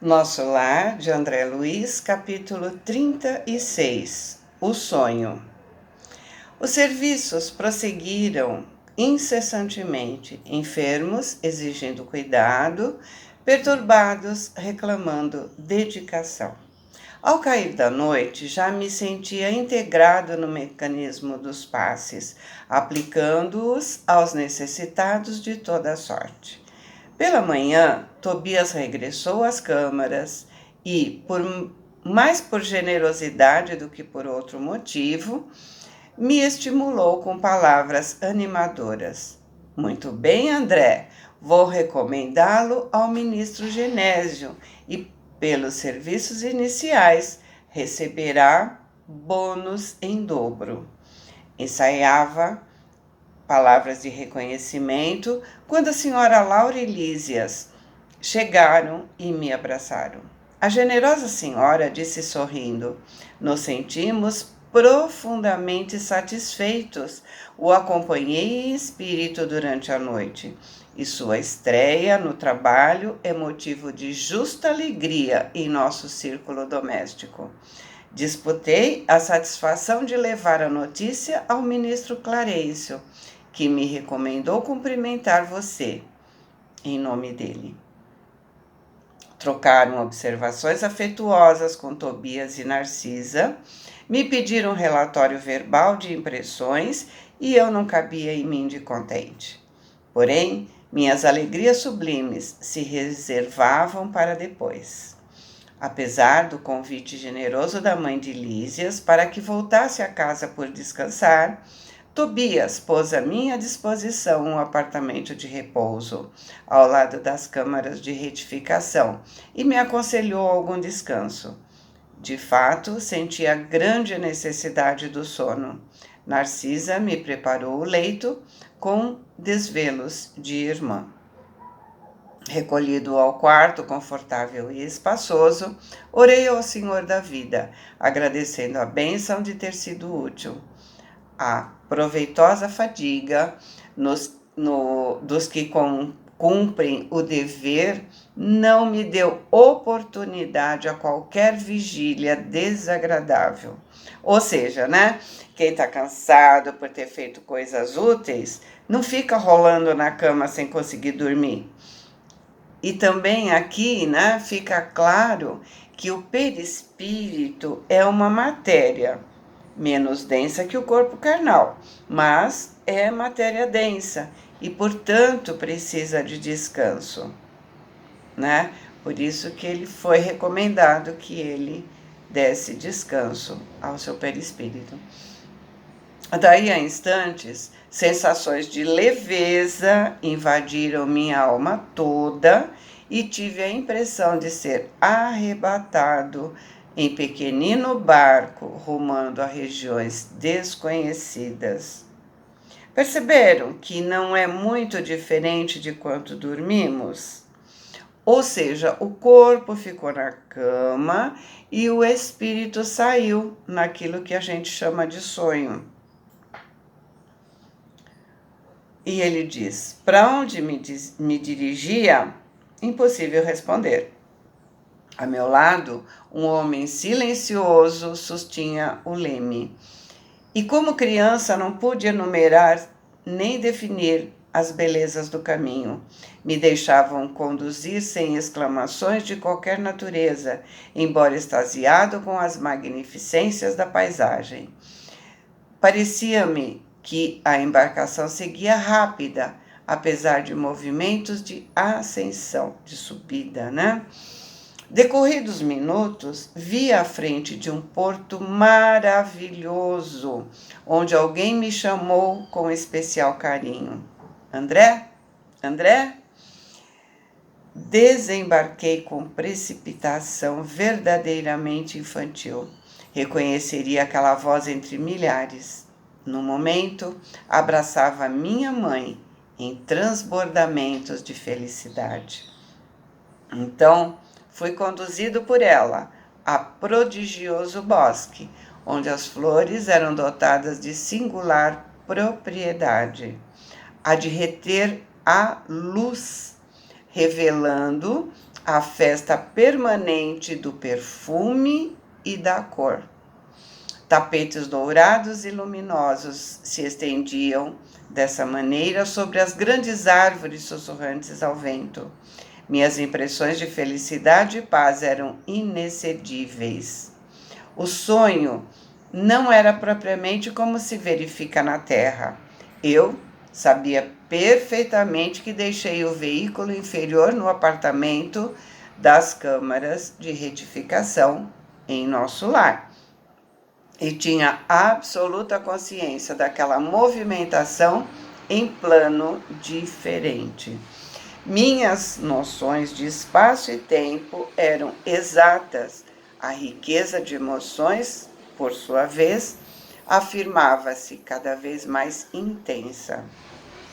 Nosso Lar, de André Luiz, capítulo 36. O sonho. Os serviços prosseguiram incessantemente, enfermos exigindo cuidado, perturbados reclamando dedicação. Ao cair da noite, já me sentia integrado no mecanismo dos passes, aplicando-os aos necessitados de toda sorte. Pela manhã, Tobias regressou às câmaras e, mais por generosidade do que por outro motivo, me estimulou com palavras animadoras. Muito bem, André, vou recomendá-lo ao ministro Genésio e, pelos serviços iniciais, receberá bônus em dobro. Ensaiava palavras de reconhecimento quando a senhora Laura e Lísias chegaram e me abraçaram. A generosa senhora disse sorrindo: nos sentimos profundamente satisfeitos. O acompanhei em espírito durante a noite e sua estreia no trabalho é motivo de justa alegria em nosso círculo doméstico. Disputei a satisfação de levar a notícia ao ministro Clarencio, que me recomendou cumprimentar você, em nome dele. Trocaram observações afetuosas com Tobias e Narcisa, me pediram um relatório verbal de impressões e eu não cabia em mim de contente. Porém, minhas alegrias sublimes se reservavam para depois. Apesar do convite generoso da mãe de Lísias para que voltasse a casa por descansar, Tobias pôs à minha disposição um apartamento de repouso, ao lado das câmaras de retificação, e me aconselhou algum descanso. De fato, sentia grande necessidade do sono. Narcisa me preparou o leito com desvelos de irmã. Recolhido ao quarto confortável e espaçoso, orei ao Senhor da vida, agradecendo a bênção de ter sido útil. A proveitosa fadiga dos que cumprem o dever não me deu oportunidade a qualquer vigília desagradável. Ou seja, né? Quem está cansado por ter feito coisas úteis, não fica rolando na cama sem conseguir dormir. E também aqui, né, fica claro que o perispírito é uma matéria menos densa que o corpo carnal, mas é matéria densa e, portanto, precisa de descanso, né? Por isso que ele foi recomendado que ele desse descanso ao seu perispírito. Daí a instantes, sensações de leveza invadiram minha alma toda e tive a impressão de ser arrebatado em pequenino barco rumando a regiões desconhecidas. Perceberam que não é muito diferente de quando dormimos? Ou seja, o corpo ficou na cama e o espírito saiu naquilo que a gente chama de sonho. E ele diz: para onde me dirigia? Impossível responder. A meu lado, um homem silencioso sustinha o leme. E como criança não pude enumerar nem definir as belezas do caminho. Me deixavam conduzir sem exclamações de qualquer natureza, embora extasiado com as magnificências da paisagem. Parecia-me que a embarcação seguia rápida, apesar de movimentos de ascensão, de subida, né? Decorridos minutos, vi à frente de um porto maravilhoso, onde alguém me chamou com especial carinho. André? André? Desembarquei com precipitação verdadeiramente infantil. Reconheceria aquela voz entre milhares. No momento, abraçava minha mãe em transbordamentos de felicidade. Então, fui conduzido por ela a prodigioso bosque, onde as flores eram dotadas de singular propriedade, a de reter a luz, revelando a festa permanente do perfume e da cor. Tapetes dourados e luminosos se estendiam dessa maneira sobre as grandes árvores sussurrantes ao vento. Minhas impressões de felicidade e paz eram inexcedíveis. O sonho não era propriamente como se verifica na Terra. Eu sabia perfeitamente que deixei o veículo inferior no apartamento das câmaras de retificação em nosso lar. E tinha absoluta consciência daquela movimentação em plano diferente. Minhas noções de espaço e tempo eram exatas. A riqueza de emoções, por sua vez, afirmava-se cada vez mais intensa.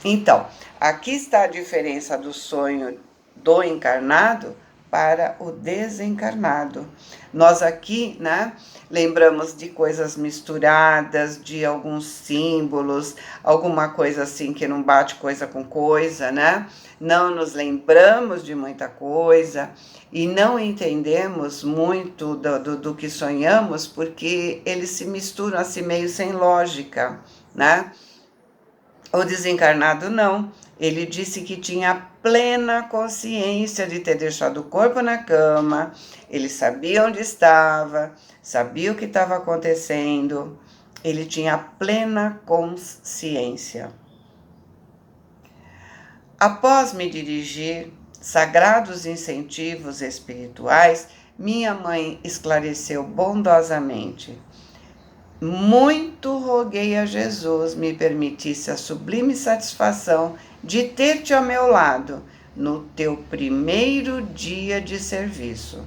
Então, aqui está a diferença do sonho do encarnado para o desencarnado. Nós aqui, né, lembramos de coisas misturadas, de alguns símbolos, alguma coisa assim que não bate coisa com coisa, né? Não nos lembramos de muita coisa e não entendemos muito do que sonhamos, porque eles se misturam assim meio sem lógica, né? O desencarnado não. Ele disse que tinha plena consciência de ter deixado o corpo na cama, ele sabia onde estava, sabia o que estava acontecendo, ele tinha plena consciência. Após me dirigir sagrados incentivos espirituais, minha mãe esclareceu bondosamente: muito roguei a Jesus me permitisse a sublime satisfação de ter-te ao meu lado no teu primeiro dia de serviço.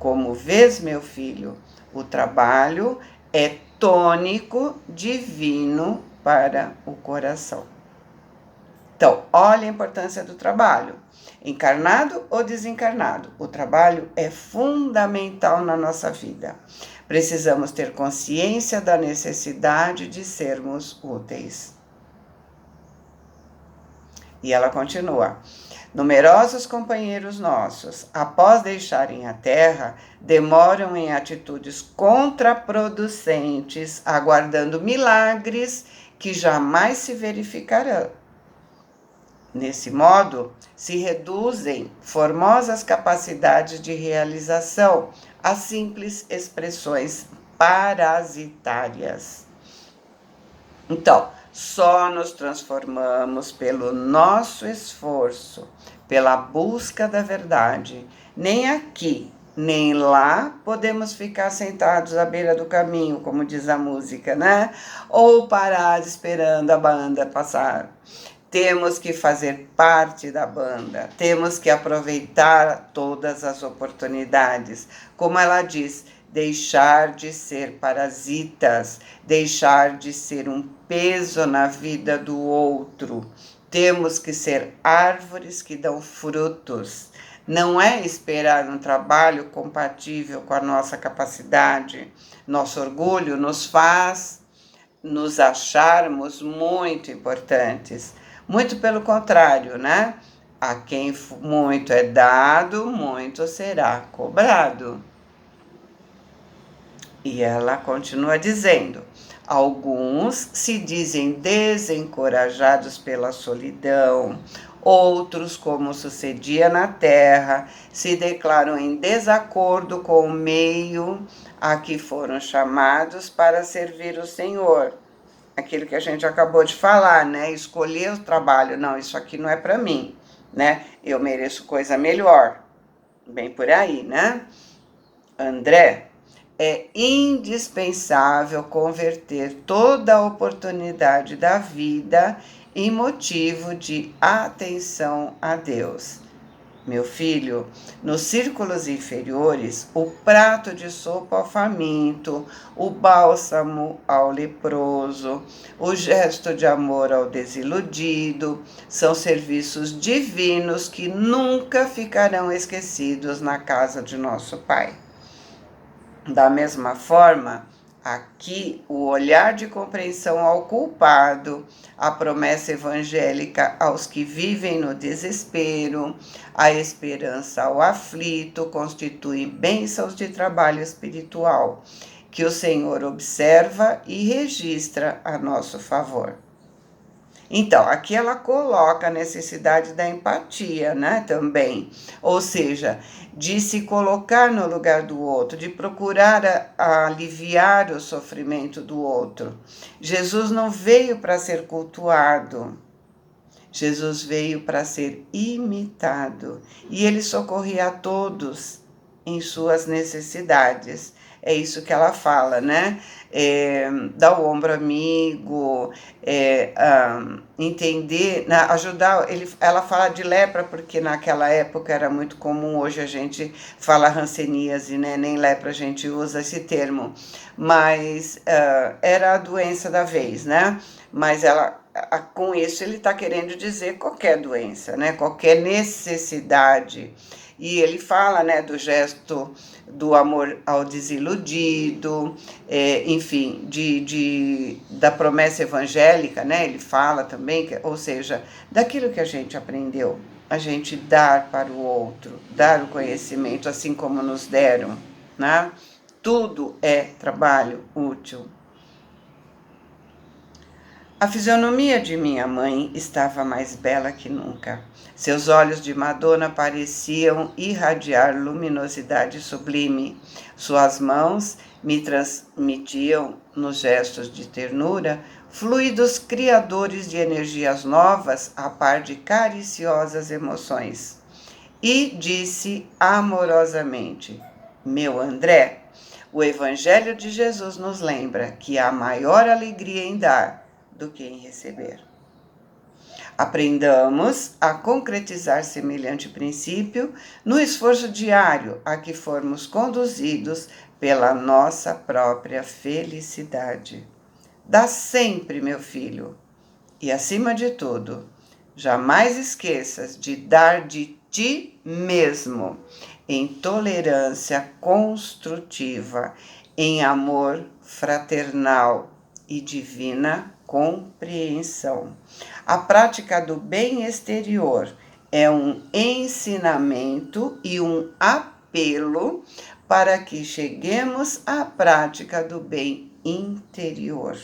Como vês, meu filho, o trabalho é tônico divino para o coração. Então, olha a importância do trabalho. Encarnado ou desencarnado, o trabalho é fundamental na nossa vida. Precisamos ter consciência da necessidade de sermos úteis. E ela continua: numerosos companheiros nossos, após deixarem a Terra, demoram em atitudes contraproducentes, aguardando milagres que jamais se verificarão. Nesse modo, se reduzem formosas capacidades de realização a simples expressões parasitárias. Então, só nos transformamos pelo nosso esforço, pela busca da verdade. Nem aqui, nem lá podemos ficar sentados à beira do caminho, como diz a música, né? Ou parados esperando a banda passar. Temos que fazer parte da banda, temos que aproveitar todas as oportunidades. Como ela diz, deixar de ser parasitas, deixar de ser um peso na vida do outro. Temos que ser árvores que dão frutos. Não é esperar um trabalho compatível com a nossa capacidade. Nosso orgulho nos faz nos acharmos muito importantes. Muito pelo contrário, né? A quem muito é dado, muito será cobrado. E ela continua dizendo: alguns se dizem desencorajados pela solidão, outros, como sucedia na Terra, se declaram em desacordo com o meio a que foram chamados para servir o Senhor. Aquilo que a gente acabou de falar, né? Escolher o trabalho. Não, isso aqui não é para mim, né? Eu mereço coisa melhor. Bem por aí, né? André, é indispensável converter toda a oportunidade da vida em motivo de atenção a Deus. Meu filho, nos círculos inferiores, o prato de sopa ao faminto, o bálsamo ao leproso, o gesto de amor ao desiludido, são serviços divinos que nunca ficarão esquecidos na casa de nosso Pai. Da mesma forma, Aqui, o olhar de compreensão ao culpado, a promessa evangélica aos que vivem no desespero, a esperança ao aflito, constituem bênçãos de trabalho espiritual, que o Senhor observa e registra a nosso favor. Então, aqui ela coloca a necessidade da empatia, né, também. Ou seja, de se colocar no lugar do outro, de procurar aliviar o sofrimento do outro. Jesus não veio para ser cultuado. Jesus veio para ser imitado. E ele socorria a todos em suas necessidades. É isso que ela fala, né? Dar o ombro amigo, entender, né? Ajudar. Ela fala de lepra porque naquela época era muito comum, hoje a gente fala hanseníase, né? Nem lepra a gente usa esse termo, mas era a doença da vez, né? Mas com isso ele está querendo dizer qualquer doença, né? Qualquer necessidade. E ele fala, né, do gesto do amor ao desiludido, enfim, da promessa evangélica, né? Ele fala também, ou seja, daquilo que a gente aprendeu, a gente dar para o outro, dar o conhecimento, assim como nos deram, né? Tudo é trabalho útil. A fisionomia de minha mãe estava mais bela que nunca. Seus olhos de Madonna pareciam irradiar luminosidade sublime. Suas mãos me transmitiam, nos gestos de ternura, fluidos criadores de energias novas a par de cariciosas emoções. E disse amorosamente: meu André, o Evangelho de Jesus nos lembra que há maior alegria em dar do que em receber. Aprendamos a concretizar semelhante princípio no esforço diário a que formos conduzidos pela nossa própria felicidade. Dá sempre, meu filho, e acima de tudo, jamais esqueças de dar de ti mesmo, em tolerância construtiva, em amor fraternal e divina compreensão. A prática do bem exterior é um ensinamento e um apelo para que cheguemos à prática do bem interior.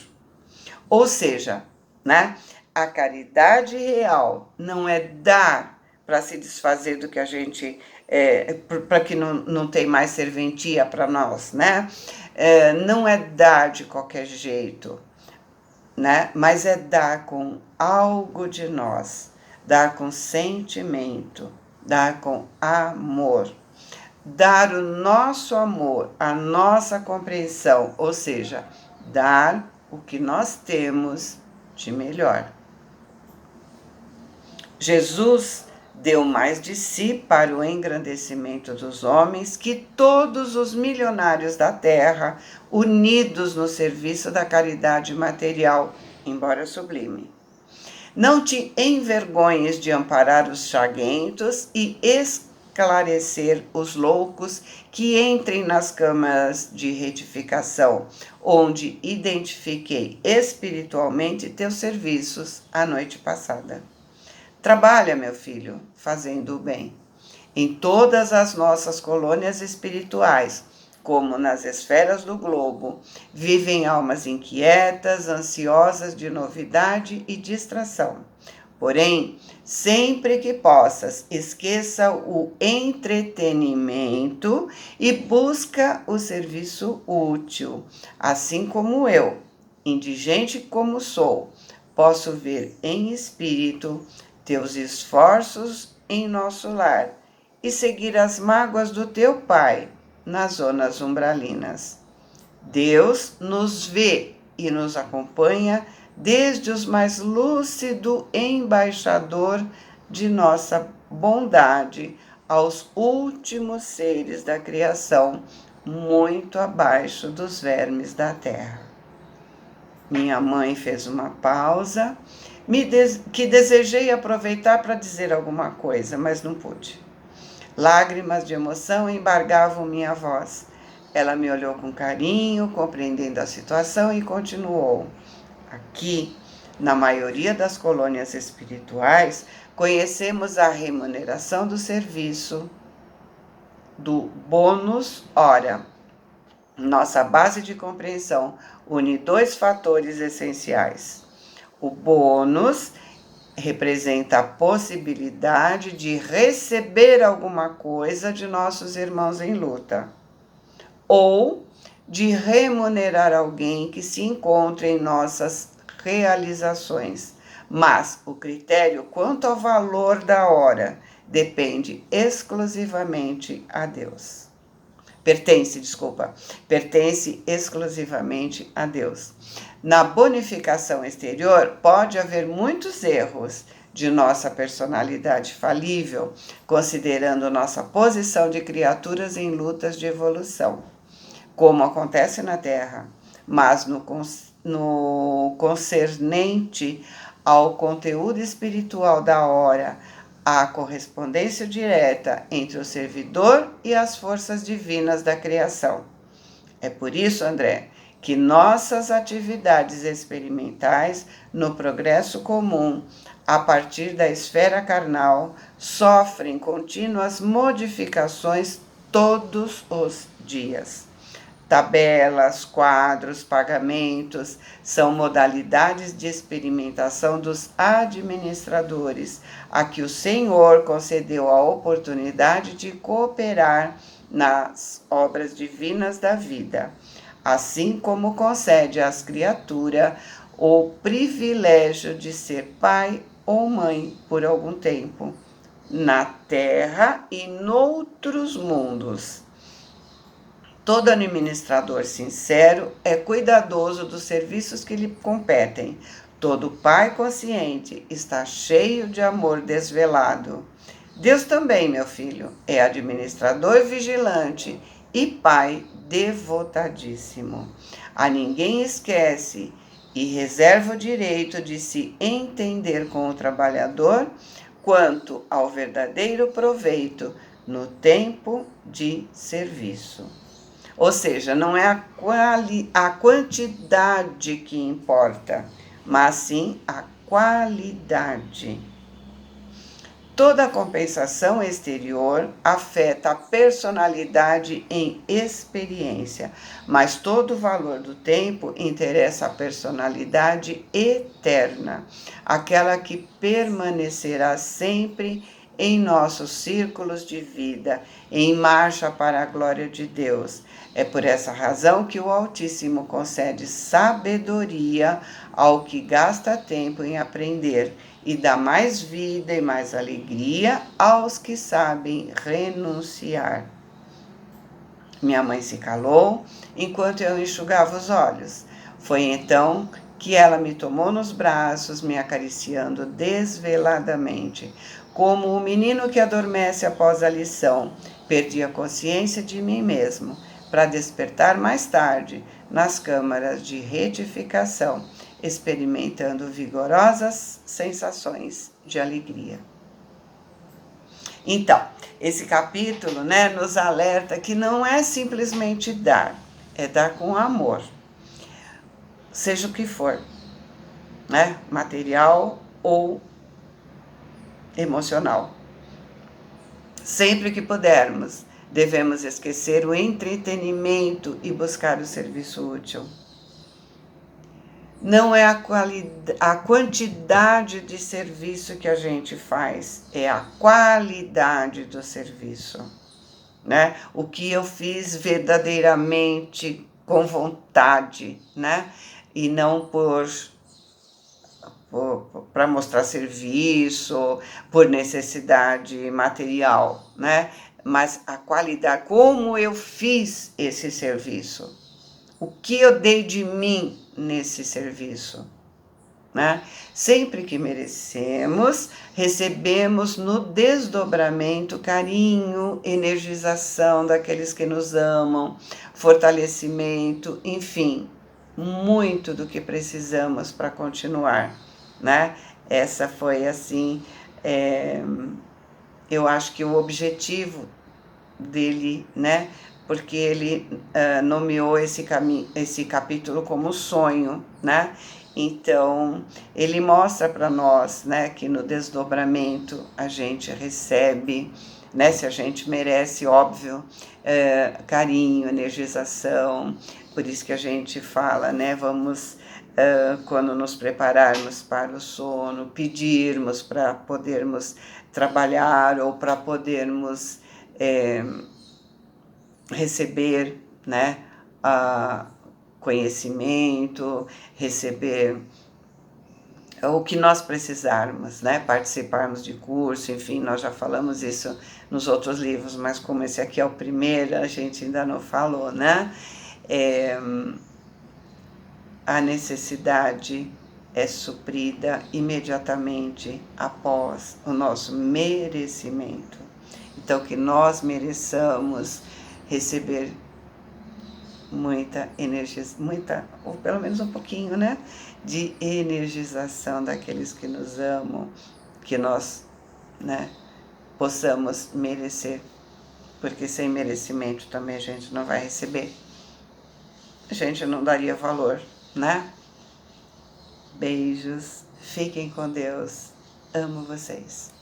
Ou seja, né, a caridade real não é dar para se desfazer do que a gente, para que não tem mais serventia para nós, né? Não é dar de qualquer jeito, né? Mas é dar com algo de nós, dar com sentimento, dar com amor, dar o nosso amor, a nossa compreensão, ou seja, dar o que nós temos de melhor. Jesus deu mais de si para o engrandecimento dos homens que todos os milionários da terra, unidos no serviço da caridade material, embora sublime. Não te envergonhes de amparar os chaguentos e esclarecer os loucos que entrem nas câmaras de retificação, onde identifiquei espiritualmente teus serviços a noite passada. Trabalha, meu filho, fazendo o bem. Em todas as nossas colônias espirituais, como nas esferas do globo, vivem almas inquietas, ansiosas de novidade e distração. Porém, sempre que possas, esqueça o entretenimento e busca o serviço útil. Assim como eu, indigente como sou, posso ver em espírito teus esforços em nosso lar e seguir as mágoas do teu Pai nas zonas umbralinas. Deus nos vê e nos acompanha desde os mais lúcido embaixador de nossa bondade aos últimos seres da criação, muito abaixo dos vermes da terra. Minha mãe fez uma pausa, que desejei aproveitar para dizer alguma coisa, mas não pude. Lágrimas de emoção embargavam minha voz. Ela me olhou com carinho, compreendendo a situação e continuou. Aqui, na maioria das colônias espirituais, conhecemos a remuneração do serviço do bônus hora. Nossa base de compreensão une dois fatores essenciais. O bônus representa a possibilidade de receber alguma coisa de nossos irmãos em luta, ou de remunerar alguém que se encontre em nossas realizações. Mas o critério quanto ao valor da hora depende exclusivamente a Deus. Pertence exclusivamente a Deus. Na bonificação exterior, pode haver muitos erros de nossa personalidade falível, considerando nossa posição de criaturas em lutas de evolução, como acontece na Terra, mas no concernente ao conteúdo espiritual da hora, a correspondência direta entre o servidor e as forças divinas da criação. É por isso, André, que nossas atividades experimentais no progresso comum, a partir da esfera carnal, sofrem contínuas modificações todos os dias. Tabelas, quadros, pagamentos são modalidades de experimentação dos administradores, a que o Senhor concedeu a oportunidade de cooperar nas obras divinas da vida, assim como concede às criaturas o privilégio de ser pai ou mãe por algum tempo, na Terra e noutros mundos. Todo administrador sincero é cuidadoso dos serviços que lhe competem. Todo pai consciente está cheio de amor desvelado. Deus também, meu filho, é administrador vigilante e pai devotadíssimo. A ninguém esquece e reserva o direito de se entender com o trabalhador quanto ao verdadeiro proveito no tempo de serviço. Ou seja, não é a quantidade que importa, mas sim a qualidade. Toda compensação exterior afeta a personalidade em experiência, mas todo o valor do tempo interessa a personalidade eterna, aquela que permanecerá sempre em nossos círculos de vida, em marcha para a glória de Deus. É por essa razão que o Altíssimo concede sabedoria ao que gasta tempo em aprender e dá mais vida e mais alegria aos que sabem renunciar. Minha mãe se calou enquanto eu enxugava os olhos. Foi então que ela me tomou nos braços, me acariciando desveladamente. Como o menino que adormece após a lição, perdi a consciência de mim mesmo, para despertar mais tarde nas câmaras de retificação, experimentando vigorosas sensações de alegria. Então, esse capítulo, nos alerta que não é simplesmente dar, é dar com amor, seja o que for, material ou emocional. Sempre que pudermos, devemos esquecer o entretenimento e buscar o serviço útil. Não é a quantidade de serviço que a gente faz, é a qualidade do serviço. O que eu fiz verdadeiramente com vontade, e não para mostrar serviço, por necessidade material, Mas a qualidade, como eu fiz esse serviço, o que eu dei de mim nesse serviço, Sempre que merecemos, recebemos no desdobramento carinho, energização daqueles que nos amam, fortalecimento, enfim, muito do que precisamos para continuar, Essa foi assim, eu acho que o objetivo dele, né? Porque ele nomeou esse capítulo como sonho, né? Então, ele mostra para nós, né, que no desdobramento a gente recebe, né, se a gente merece, óbvio, carinho, energização. Por isso que a gente fala, né, vamos, quando nos prepararmos para o sono, pedirmos para podermos trabalhar ou para podermos receber, né, conhecimento, receber o que nós precisarmos, né, participarmos de curso, enfim, nós já falamos isso nos outros livros, mas como esse aqui é o primeiro, a gente ainda não falou, né, a necessidade é suprida imediatamente após o nosso merecimento. Então, que nós mereçamos receber muita energia, ou pelo menos um pouquinho, né, de energização daqueles que nos amam, que nós, né, possamos merecer, porque sem merecimento também a gente não vai receber, a gente não daria valor, né? Beijos, fiquem com Deus, amo vocês.